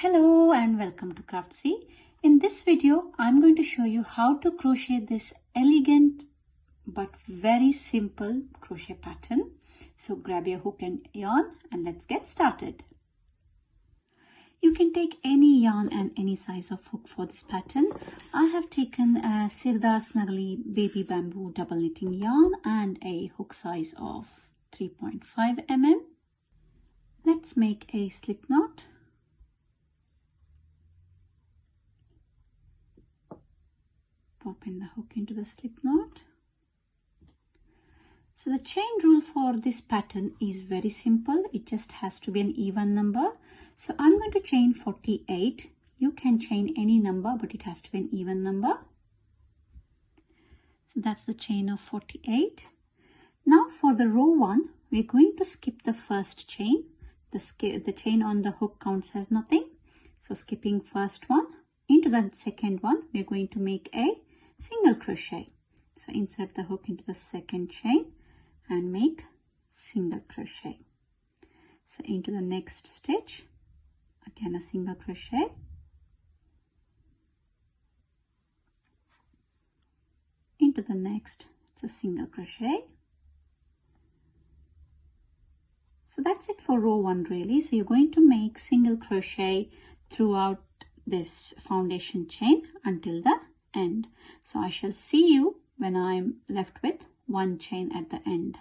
Hello and welcome to Craftsy. In this video, I'm going to show you how to crochet this elegant but very simple crochet pattern. So grab your hook and yarn and let's get started. You can take any yarn and any size of hook for this pattern. I have taken a Sirdar Snuggly baby bamboo double knitting yarn and a hook size of 3.5 mm. Let's make a slip knot. Pop in the hook into the slip knot. So the chain rule for this pattern is very simple. It just has to be an even number. So I'm going to chain 48. You can chain any number, but it has to be an even number. So that's the chain of 48. Now for the row 1, we're going to skip the first chain. The chain on the hook counts as nothing. So skipping first one. Into the second one, we're going to make a single crochet. So insert the hook into the second chain and make single crochet. So into the next stitch, again a single crochet. Into the next, it's a single crochet. So that's it for row 1 really. So you're going to make single crochet throughout this foundation chain until the end. So I shall see you when I'm left with one chain at the end.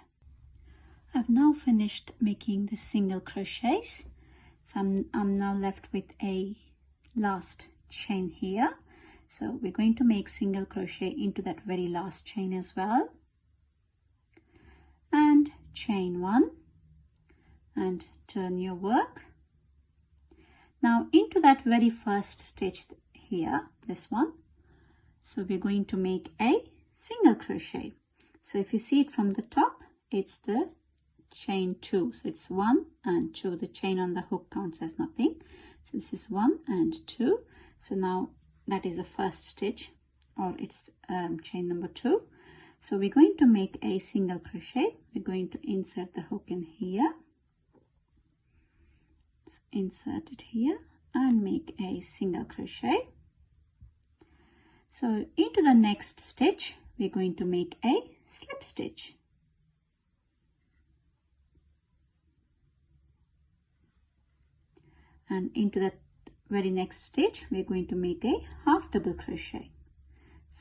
I've now finished making the single crochets. So I'm now left with a last chain here. So we're going to make single crochet into that very last chain as well. And chain 1 and turn your work. Now into that very first stitch here, this one. So we're going to make a single crochet. So if you see it from the top, it's the chain 2. So it's 1 and 2. The chain on the hook counts as nothing. So this is 1 and 2. So now that is the first stitch, or it's chain number 2. So we're going to make a single crochet. We're going to insert the hook in here. So insert it here and make a single crochet. So into the next stitch, we're going to make a slip stitch. And into that very next stitch, we're going to make a half double crochet.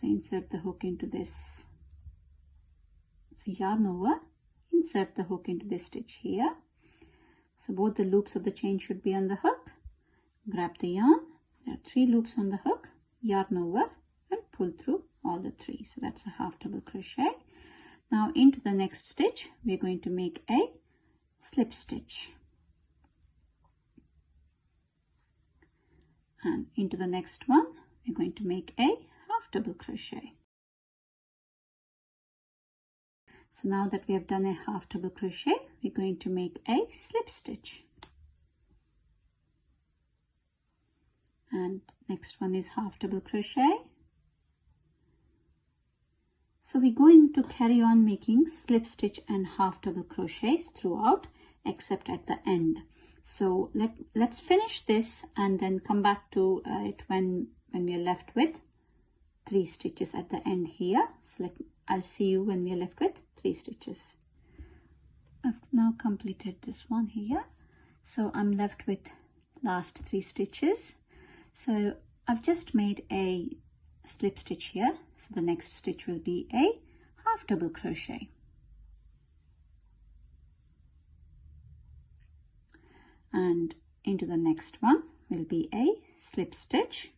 So insert the hook into this. So yarn over, insert the hook into this stitch here. So both the loops of the chain should be on the hook. Grab the yarn. There are 3 loops on the hook. Yarn over and pull through all the 3. So that's a half double crochet. Now into the next stitch, we're going to make a slip stitch. And into the next one, we're going to make a half double crochet. So now that we have done a half double crochet, we're going to make a slip stitch. And next one is half double crochet. So we're going to carry on making slip stitch and half double crochets throughout, except at the end. So let's finish this and then come back to it when we are left with 3 stitches at the end here. So I'll see you when we are left with 3 stitches. I've now completed this one here. So I'm left with last 3 stitches. So I've just made a slip stitch here. So the next stitch will be a half double crochet. And into the next one will be a slip stitch.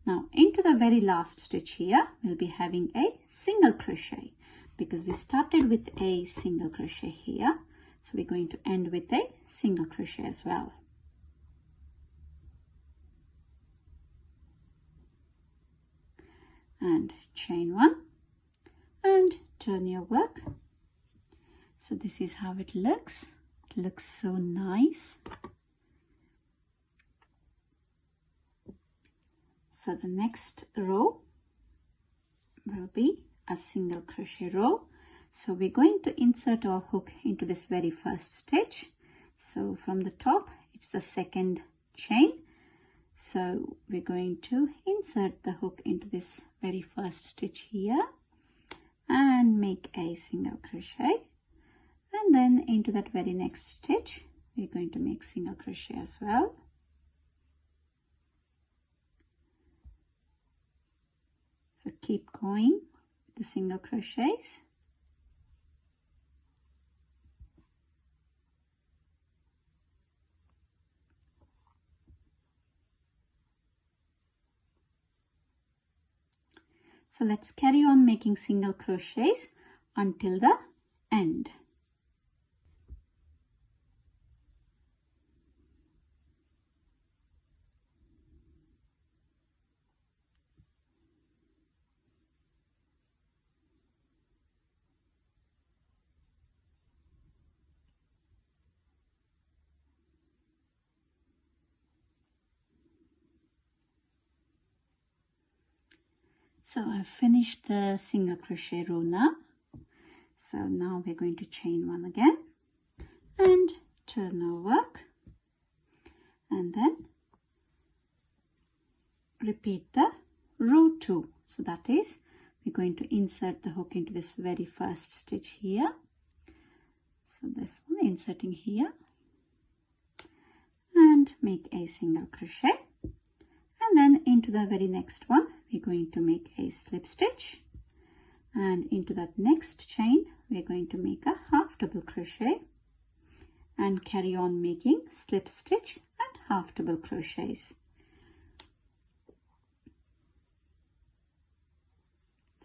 Now into the very last stitch here, we'll be having a single crochet because we started with a single crochet here. So we're going to end with a single crochet as well. And chain 1 and turn your work. So this is how it looks. It looks so nice. So the next row will be a single crochet row. So we're going to insert our hook into this very first stitch. So from the top, it's the second chain. So we're going to insert the hook into this very first stitch here and make a single crochet, and then into that very next stitch we're going to make single crochet as well. So keep going with the single crochets. So let's carry on making single crochets until the end. So I've finished the single crochet row now. So now we're going to chain one again and turn our work, and then repeat the row 2. So that is, we're going to insert the hook into this very first stitch here. So this one, inserting here, and make a single crochet, and then into the very next one we're going to make a slip stitch, and into that next chain we're going to make a half double crochet and carry on making slip stitch and half double crochets.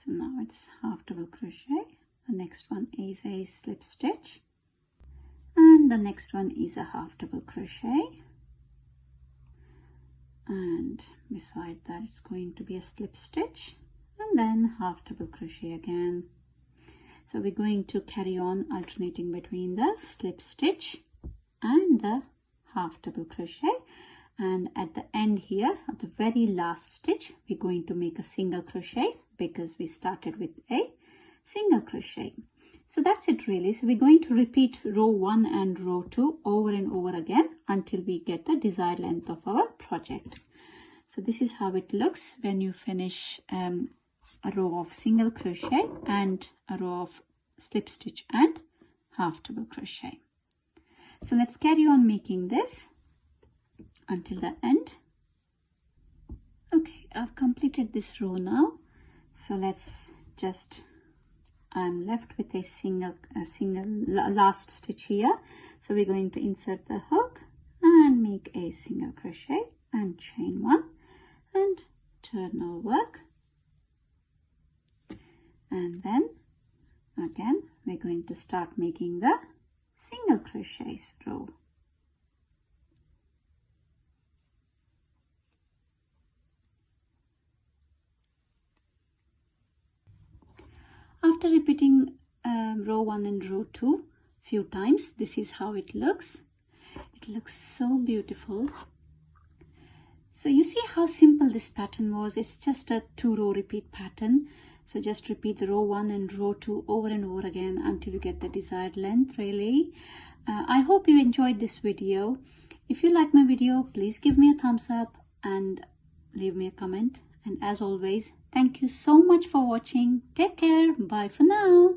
So now it's half double crochet, the next one is a slip stitch, and the next one is a half double crochet, and beside that it's going to be a slip stitch and then half double crochet again. So we're going to carry on alternating between the slip stitch and the half double crochet, and at the end here at the very last stitch we're going to make a single crochet because we started with a single crochet. So that's it really. So we're going to repeat row 1 and row 2 over and over again until we get the desired length of our project. So this is how it looks when you finish a row of single crochet and a row of slip stitch and half double crochet. So let's carry on making this until the end. Okay, I've completed this row now. So let's just, I'm left with a single last stitch here. So we're going to insert the hook and make a single crochet and chain one and turn our work, and then again we're going to start making the single crochets row. After repeating row 1 and row 2 few times, this is how it looks. It looks so beautiful. So you see how simple this pattern was. It's just a 2-row repeat pattern. So just repeat the row 1 and row 2 over and over again until you get the desired length really. I hope you enjoyed this video. If you like my video, please give me a thumbs up and leave me a comment. And as always, thank you so much for watching. Take care. Bye for now.